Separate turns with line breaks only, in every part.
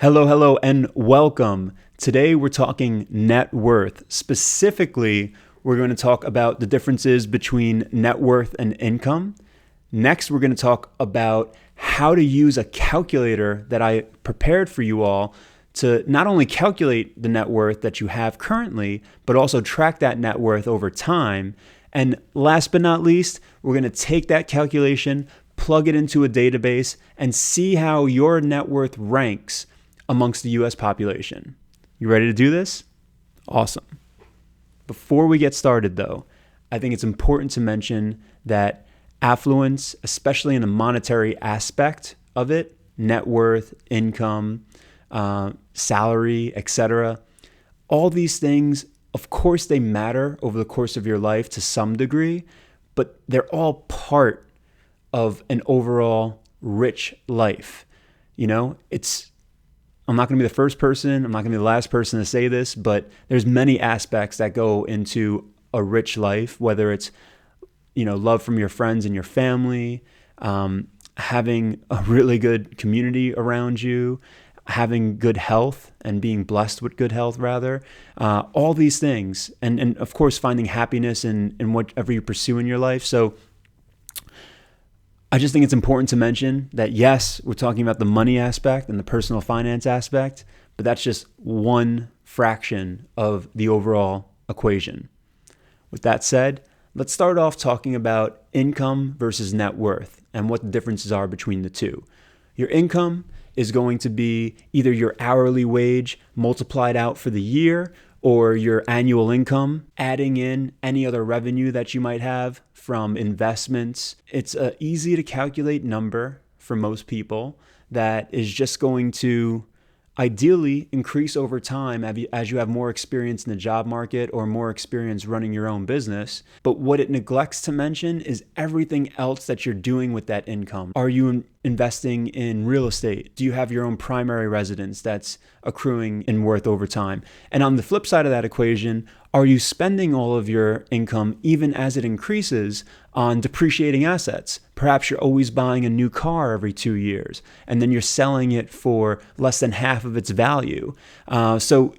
Hello, and welcome. Today we're talking net worth. Specifically, we're going to talk about the differences between net worth and income. Next, we're going to talk about how to use a calculator that I prepared for you all to not only calculate the net worth that you have currently, but also track that net worth over time. And last but not least, we're going to take that calculation, plug it into a database, and see how your net worth ranks amongst the US population. You ready to do this? Awesome. Before we get started though, I think it's important to mention that affluence, especially in the monetary aspect of it, net worth, income, salary, etc., all these things, of course they matter over the course of your life to some degree, but they're all part of an overall rich life. I'm not going to be the first person, I'm not going to be the last person to say this, but there's many aspects that go into a rich life, whether it's, love from your friends and your family, having a really good community around you, having good health and being blessed with good health rather, all these things. And of course, finding happiness in whatever you pursue in your life. So I just think it's important to mention that yes, we're talking about the money aspect and the personal finance aspect, but that's just one fraction of the overall equation. With that said, let's start off talking about income versus net worth and what the differences are between the two. Your income is going to be either your hourly wage multiplied out for the year or your annual income, adding in any other revenue that you might have from investments. It's an easy to calculate number for most people that is just going to ideally increase over time as you have more experience in the job market or more experience running your own business. But what it neglects to mention is everything else that you're doing with that income. Are you investing in real estate? Do you have your own primary residence that's accruing in worth over time? And on the flip side of that equation, are you spending all of your income, even as it increases, on depreciating assets? Perhaps you're always buying a new car every 2 years, and then you're selling it for less than half of its value. So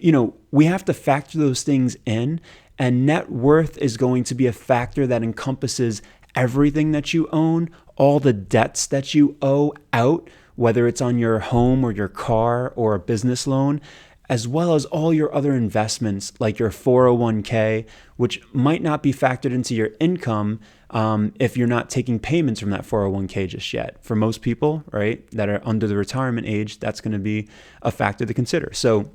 we have to factor those things in, and net worth is going to be a factor that encompasses everything that you own, all the debts that you owe out, whether it's on your home or your car or a business loan, as well as all your other investments like your 401k, which might not be factored into your income if you're not taking payments from that 401k just yet. For most people, right, that are under the retirement age, that's going to be a factor to consider. So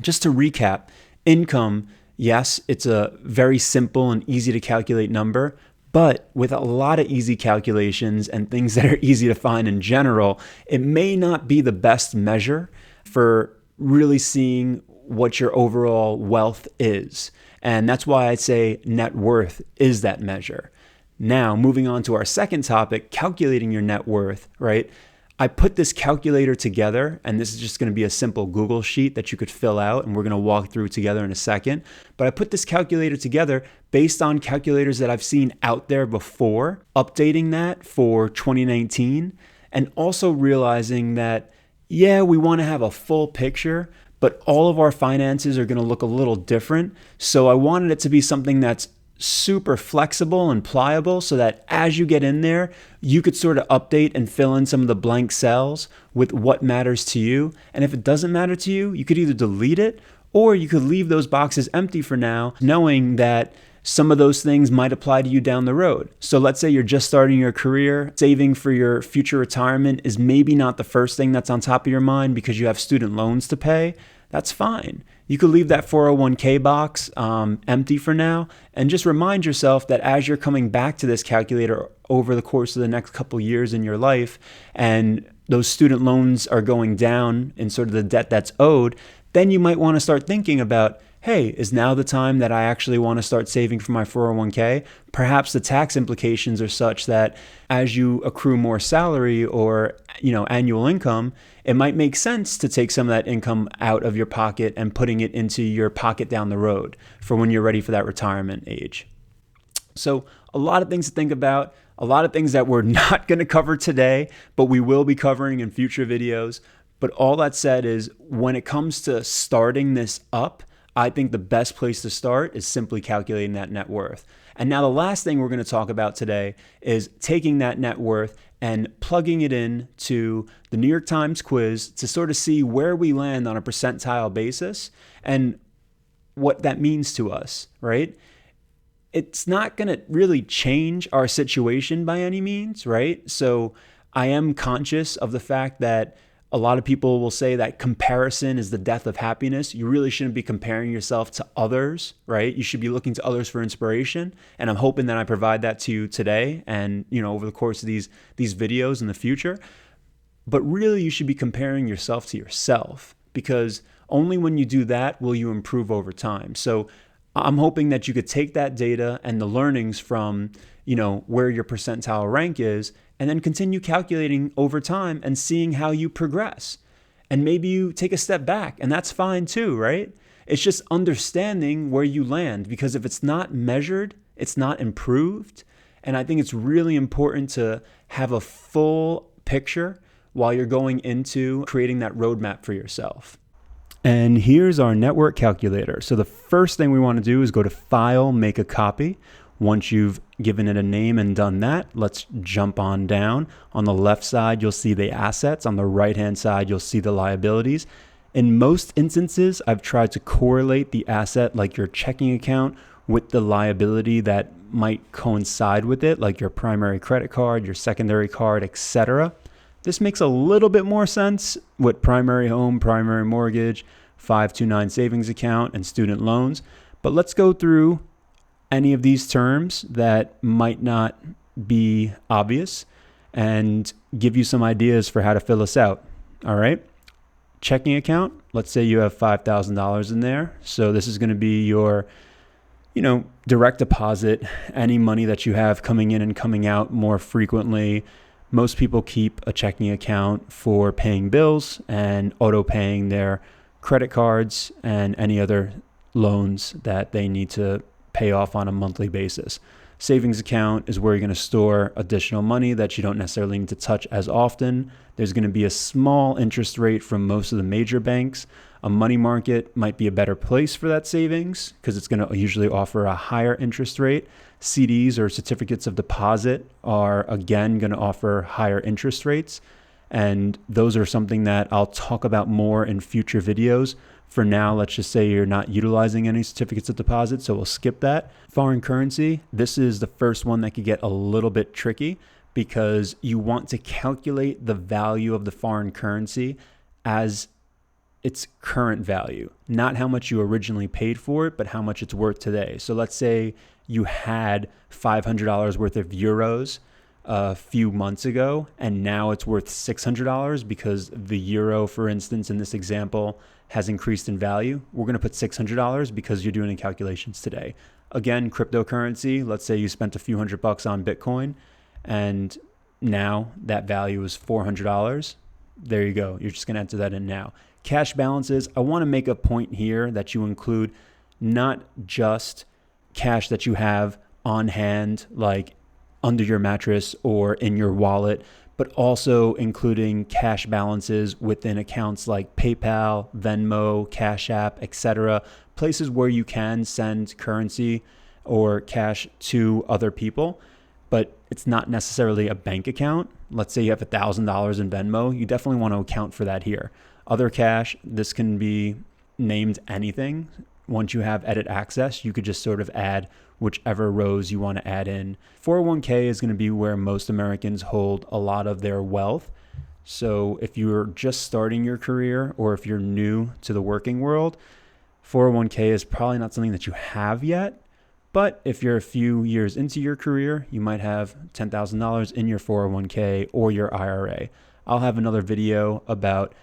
just to recap, income, yes, it's a very simple and easy to calculate number, but with a lot of easy calculations and things that are easy to find in general, it may not be the best measure for really seeing what your overall wealth is. And that's why I say net worth is that measure. Now, moving on to our second topic, calculating your net worth, right? I put this calculator together, and this is just going to be a simple Google sheet that you could fill out, and we're going to walk through together in a second. But I put this calculator together based on calculators that I've seen out there before, updating that for 2019, and also realizing that we want to have a full picture, but all of our finances are going to look a little different. So I wanted it to be something that's super flexible and pliable so that as you get in there, you could sort of update and fill in some of the blank cells with what matters to you. And if it doesn't matter to you, you could either delete it or you could leave those boxes empty for now, knowing that some of those things might apply to you down the road. So let's say you're just starting your career, saving for your future retirement is maybe not the first thing that's on top of your mind because you have student loans to pay. That's fine. You could leave that 401k box empty for now and just remind yourself that as you're coming back to this calculator over the course of the next couple years in your life and those student loans are going down in sort of the debt that's owed, then you might want to start thinking about, hey, is now the time that I actually want to start saving for my 401k? Perhaps the tax implications are such that as you accrue more salary or annual income, it might make sense to take some of that income out of your pocket and putting it into your pocket down the road for when you're ready for that retirement age. So a lot of things to think about, a lot of things that we're not going to cover today, but we will be covering in future videos. But all that said is when it comes to starting this up, I think the best place to start is simply calculating that net worth. And now the last thing we're going to talk about today is taking that net worth and plugging it in to the New York Times quiz to sort of see where we land on a percentile basis and what that means to us, right? It's not going to really change our situation by any means, right? So I am conscious of the fact that a lot of people will say that comparison is the death of happiness. You really shouldn't be comparing yourself to others, right? You should be looking to others for inspiration. And I'm hoping that I provide that to you today and, over the course of these videos in the future. But really, you should be comparing yourself to yourself, because only when you do that will you improve over time. So I'm hoping that you could take that data and the learnings from, where your percentile rank is, and then continue calculating over time and seeing how you progress. And maybe you take a step back, and that's fine too, right? It's just understanding where you land, because if it's not measured, it's not improved. And I think it's really important to have a full picture while you're going into creating that roadmap for yourself. And here's our network calculator. So the first thing we want to do is go to File, Make a Copy. Once you've given it a name and done that, let's jump on down. On the left side, you'll see the assets. On the right-hand side, you'll see the liabilities. In most instances, I've tried to correlate the asset, like your checking account, with the liability that might coincide with it, like your primary credit card, your secondary card, etc. This makes a little bit more sense with primary home, primary mortgage, 529 savings account, and student loans. But let's go through any of these terms that might not be obvious and give you some ideas for how to fill this out. All right. Checking account. Let's say you have $5,000 in there. So this is going to be your, direct deposit, any money that you have coming in and coming out more frequently. Most people keep a checking account for paying bills and auto paying their credit cards and any other loans that they need to pay off on a monthly basis. Savings account is where you're going to store additional money that you don't necessarily need to touch as often. There's going to be a small interest rate from most of the major banks. A money market might be a better place for that savings because it's going to usually offer a higher interest rate. CDs or certificates of deposit are again going to offer higher interest rates. And those are something that I'll talk about more in future videos. For now, let's just say you're not utilizing any certificates of deposit, so we'll skip that. Foreign currency, this is the first one that could get a little bit tricky because you want to calculate the value of the foreign currency as its current value, not how much you originally paid for it, but how much it's worth today. So let's say you had $500 worth of euros a few months ago, and now it's worth $600 because the euro, for instance, in this example, has increased in value. We're going to put $600 because you're doing the calculations today. Again, cryptocurrency, let's say you spent a few $100 on Bitcoin and now that value is $400. There you go. You're just going to enter that in now. Cash balances, I want to make a point here that you include not just cash that you have on hand, like under your mattress or in your wallet, but also including cash balances within accounts like PayPal, Venmo, Cash App, etc. Places where you can send currency or cash to other people, but it's not necessarily a bank account. Let's say you have $1,000 in Venmo. You definitely want to account for that here. Other cash, this can be named anything. Once you have edit access, you could just sort of add whichever rows you want to add in. 401k is going to be where most Americans hold a lot of their wealth. So if you're just starting your career or if you're new to the working world, 401k is probably not something that you have yet. But if you're a few years into your career, you might have $10,000 in your 401k or your IRA. I'll have another video about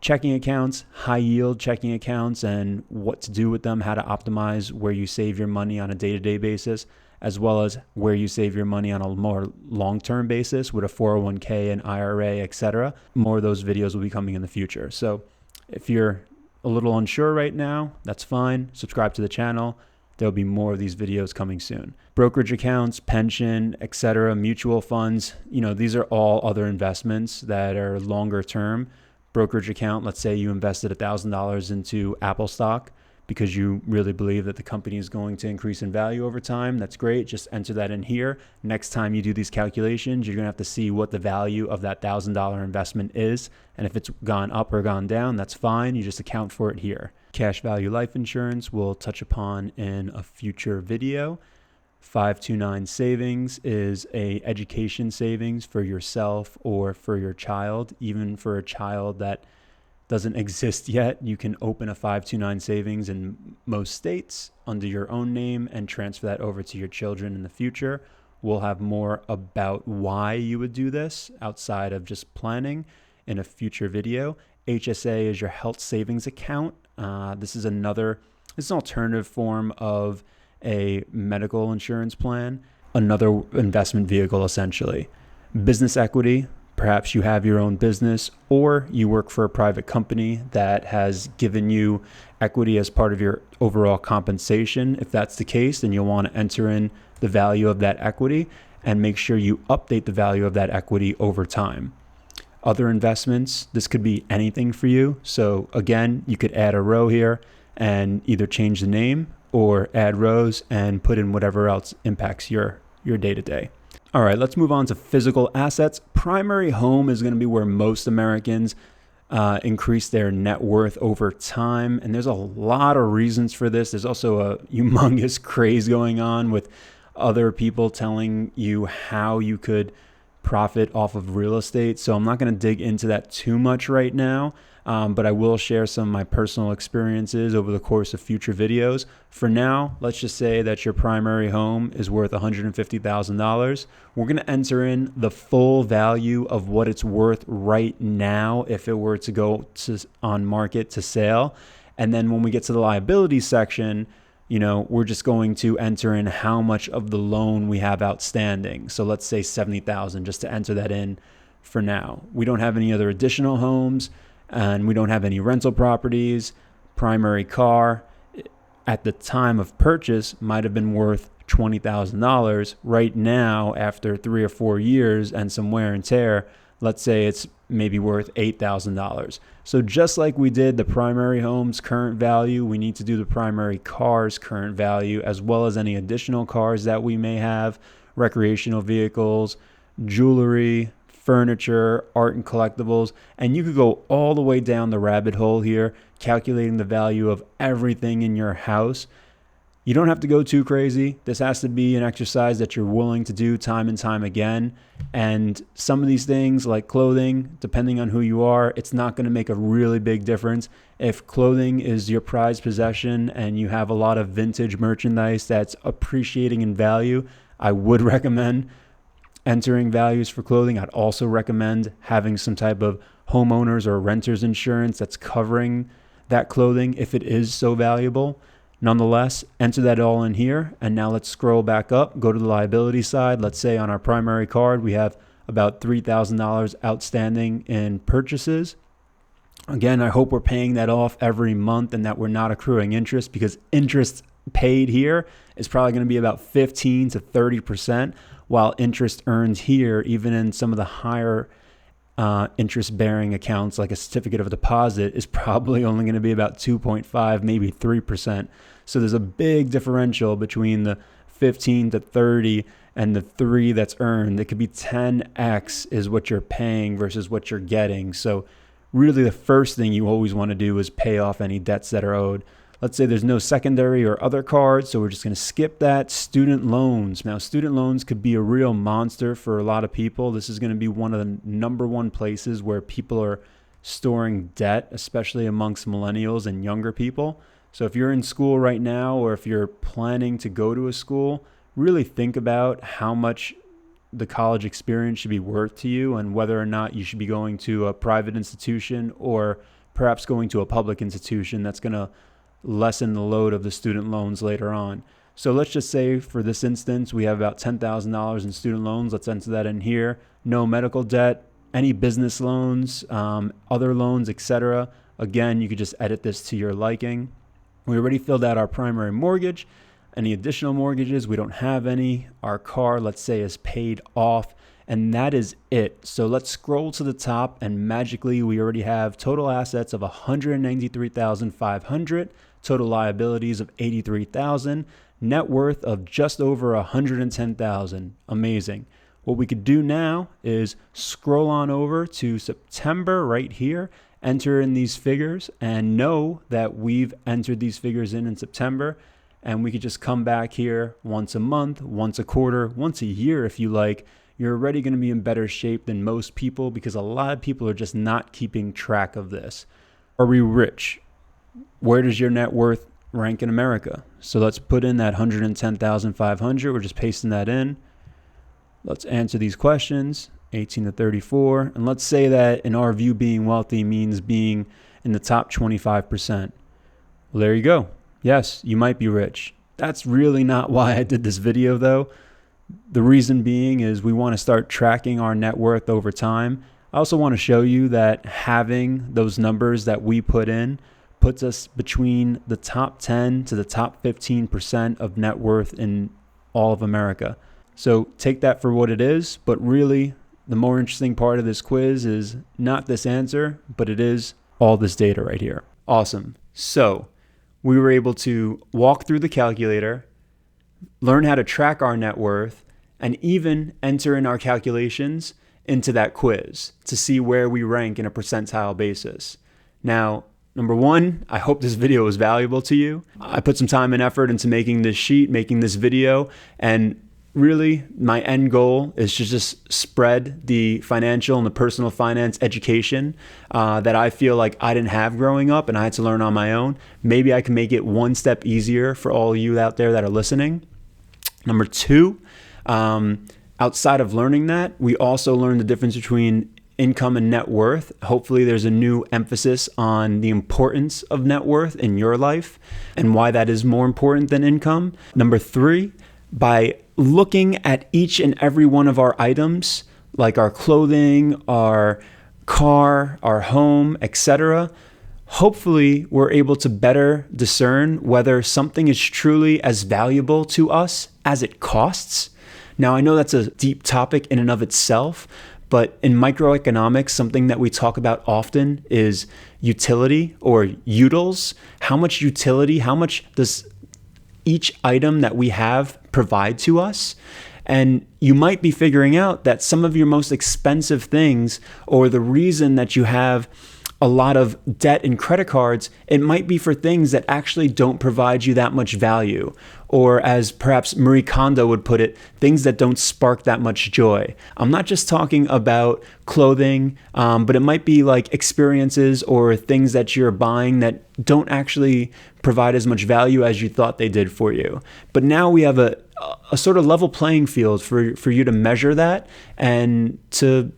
checking accounts, high yield checking accounts, and what to do with them, how to optimize where you save your money on a day-to-day basis, as well as where you save your money on a more long-term basis with a 401k and IRA, etc. More of those videos will be coming in the future. So if you're a little unsure right now, that's fine. Subscribe to the channel. There'll be more of these videos coming soon. Brokerage accounts, pension, etc., mutual funds, these are all other investments that are longer term, brokerage account. Let's say you invested $1,000 into Apple stock because you really believe that the company is going to increase in value over time. That's great. Just enter that in here. Next time you do these calculations, you're going to have to see what the value of that $1,000 investment is. And if it's gone up or gone down, that's fine. You just account for it here. Cash value life insurance we'll touch upon in a future video. 529 savings is a education savings for yourself or for your child. Even for a child that doesn't exist yet, you can open a 529 savings in most states under your own name and transfer that over to your children in the future. We'll have more about why you would do this outside of just planning in a future video. HSA is your health savings account. This is an alternative form of a medical insurance plan, another investment vehicle essentially. Business equity. Perhaps you have your own business or you work for a private company that has given you equity as part of your overall compensation. If that's the case, then you'll want to enter in the value of that equity and make sure you update the value of that equity over time. Other investments, this could be anything for you. So again, you could add a row here and either change the name or add rows and put in whatever else impacts your day-to-day. All right, let's move on to physical assets. Primary home is going to be where most Americans increase their net worth over time. And there's a lot of reasons for this. There's also a humongous craze going on with other people telling you how you could profit off of real estate. So I'm not going to dig into that too much right now, but I will share some of my personal experiences over the course of future videos. For now, let's just say that your primary home is worth $150,000. We're going to enter in the full value of what it's worth right now if it were to go on market to sale. And then when we get to the liability section, we're just going to enter in how much of the loan we have outstanding. So let's say $70,000 just to enter that in for now. We don't have any other additional homes and we don't have any rental properties. Primary car at the time of purchase might have been worth $20,000. Right now, after 3 or 4 years and some wear and tear, let's say it's maybe worth $8,000. So just like we did the primary home's current value, we need to do the primary car's current value, as well as any additional cars that we may have, recreational vehicles, jewelry, furniture, art and collectibles. And you could go all the way down the rabbit hole here, calculating the value of everything in your house. You don't have to go too crazy. This has to be an exercise that you're willing to do time and time again. And some of these things like clothing, depending on who you are, it's not going to make a really big difference. If clothing is your prized possession and you have a lot of vintage merchandise that's appreciating in value, I would recommend entering values for clothing. I'd also recommend having some type of homeowners or renters insurance that's covering that clothing if it is so valuable. Nonetheless, enter that all in here. And now let's scroll back up, go to the liability side. Let's say on our primary card, we have about $3,000 outstanding in purchases. Again, I hope we're paying that off every month and that we're not accruing interest, because interest paid here is probably going to be about 15 to 30%, while interest earned here, even in some of the higher interest-bearing accounts like a certificate of deposit, is probably only going to be about 2.5, maybe 3%. So there's a big differential between the 15 to 30 and the 3 that's earned. It could be 10x is what you're paying versus what you're getting. So really the first thing you always want to do is pay off any debts that are owed. Let's say there's no secondary or other cards, so we're just going to skip that. Student loans. Now, student loans could be a real monster for a lot of people. This is going to be one of the number one places where people are storing debt, especially amongst millennials and younger people. So if you're in school right now, or if you're planning to go to a school, really think about how much the college experience should be worth to you and whether or not you should be going to a private institution or perhaps going to a public institution that's going to lessen the load of the student loans later on. So let's just say for this instance, we have about $10,000 in student loans. Let's enter that in here. No medical debt, any business loans, other loans, etc. Again, you could just edit this to your liking. We already filled out our primary mortgage. Any additional mortgages? We don't have any. Our car, let's say, is paid off. And that is it. So let's scroll to the top, and magically we already have total assets of 193,500, total liabilities of 83,000, net worth of just over 110,000. Amazing. What we could do now is scroll on over to September right here, enter in these figures, and know that we've entered these figures in September. And we could just come back here once a month, once a quarter, once a year if you like. You're already going to be in better shape than most people because a lot of people are just not keeping track of this. Are we rich? Where does your net worth rank in America? So let's put in that 110,500. We're just pasting that in. Let's answer these questions, 18 to 34. And let's say that in our view, being wealthy means being in the top 25%. Well, there you go. Yes, you might be rich. That's really not why I did this video though. The reason being is we want to start tracking our net worth over time. I also want to show you that having those numbers that we put in puts us between the top 10 to the top 15% of net worth in all of America. So take that for what it is, but really the more interesting part of this quiz is not this answer, but it is all this data right here. Awesome. So we were able to walk through the calculator, learn how to track our net worth, and even enter in our calculations into that quiz to see where we rank in a percentile basis. Now, number one, I hope this video was valuable to you. I put some time and effort into making this sheet, making this video, and really, my end goal is to just spread the financial and the personal finance education that I feel like I didn't have growing up and I had to learn on my own. Maybe I can make it one step easier for all of you out there that are listening. Number two, outside of learning that, we also learned the difference between income and net worth. Hopefully there's a new emphasis on the importance of net worth in your life and why that is more important than income. Number three, by looking at each and every one of our items, like our clothing, our car, our home, etc., hopefully we're able to better discern whether something is truly as valuable to us as it costs. Now, I know that's a deep topic in and of itself, but in microeconomics, something that we talk about often is utility or utils. How much utility, how much does each item that we have provide to us? And you might be figuring out that some of your most expensive things, or the reason that you have a lot of debt and credit cards, it might be for things that actually don't provide you that much value. Or as perhaps Marie Kondo would put it, things that don't spark that much joy. I'm not just talking about clothing, but it might be like experiences or things that you're buying that don't actually provide as much value as you thought they did for you. But now we have a sort of level playing field for you to measure that and to,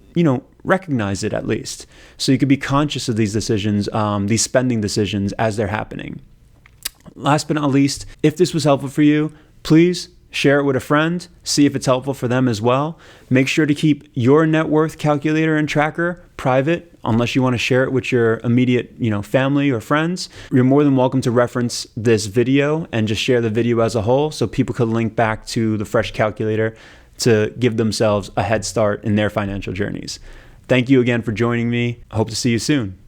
recognize it at least. So you could be conscious of these decisions, these spending decisions as they're happening. Last but not least, if this was helpful for you, please share it with a friend, see if it's helpful for them as well. Make sure to keep your net worth calculator and tracker private unless you want to share it with your immediate, family or friends. You're more than welcome to reference this video and just share the video as a whole so people could link back to the Fresh calculator to give themselves a head start in their financial journeys. Thank you again for joining me. I hope to see you soon.